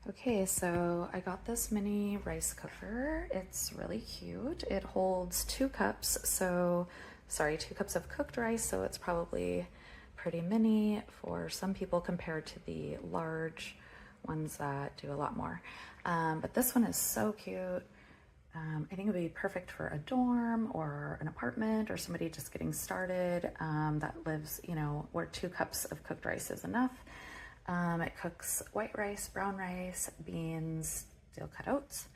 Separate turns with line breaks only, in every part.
Okay, so I got this mini rice cooker. It's really cute. It holds 2 cups, so sorry, 2 cups of cooked rice, so it's probably pretty mini for some people compared to the large ones that do a lot more. But this one is so cute. I think it would be perfect for a dorm or an apartment or somebody just getting started that lives, where 2 cups of cooked rice is enough. It cooks white rice, brown rice, beans, steel cut oats.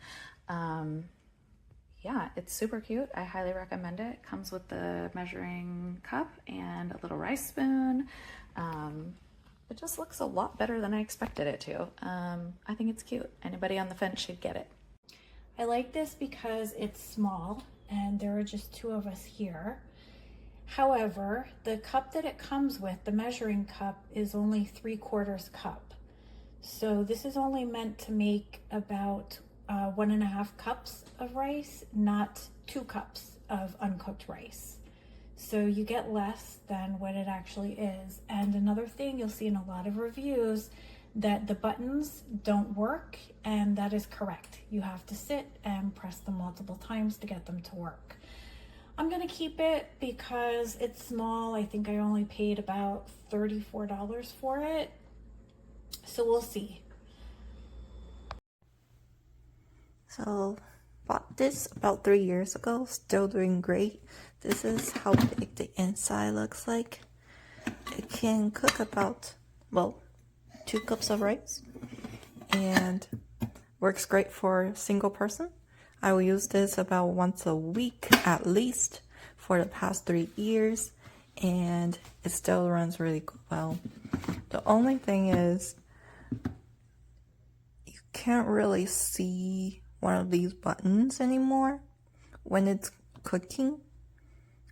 Yeah, it's super cute. I highly recommend it. It comes with the measuring cup and a little rice spoon. It just looks a lot better than I expected it to. I think it's cute. Anybody on the fence should get it.
I like this because it's small and there are just 2 of us here. However, the cup that it comes with, the measuring cup, is only 3/4 cup. So this is only meant to make about 1.5 cups of rice, not 2 cups of uncooked rice. So you get less than what it actually is. And another thing you'll see in a lot of reviews, that the buttons don't work, and that is correct. You have to sit and press them multiple times to get them to work. I'm gonna keep it because it's small. I think I only paid about $34 for it. So we'll see.
So bought this about 3 years ago, still doing great. This is how big the inside looks like. It can cook about, 2 cups of rice and works great for a single person. I will use this about once a week at least for the past 3 years, and it still runs really well. The only thing is you can't really see one of these buttons anymore when it's cooking,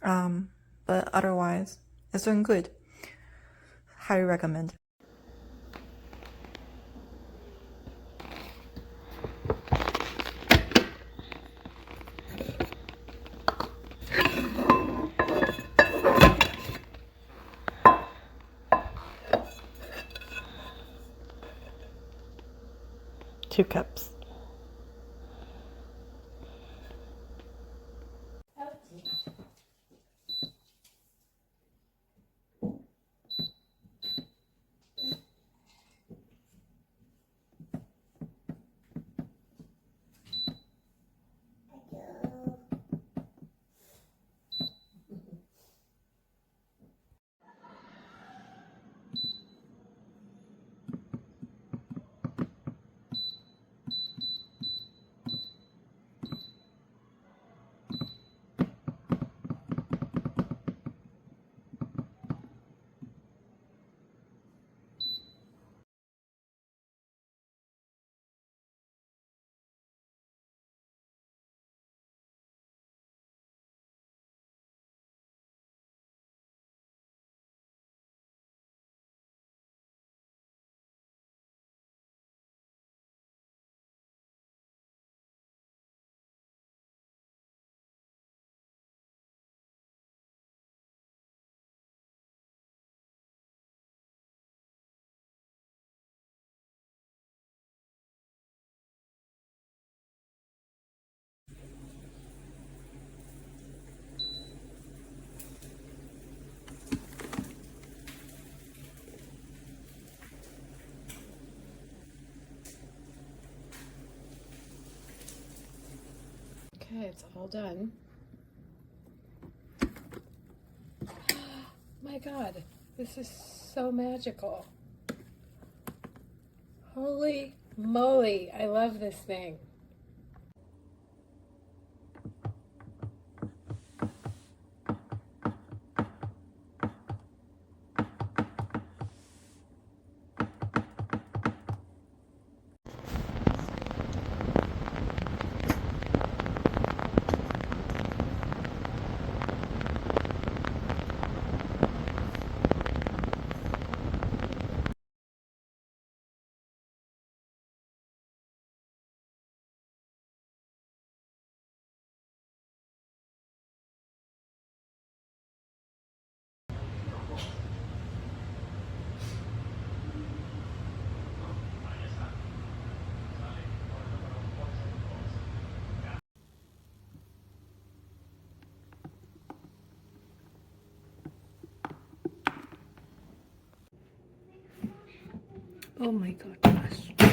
but otherwise it's doing good. Highly recommend. Two cups.
Okay, it's all done. My God, this is so magical. Holy moly, I love this thing. Oh my gosh.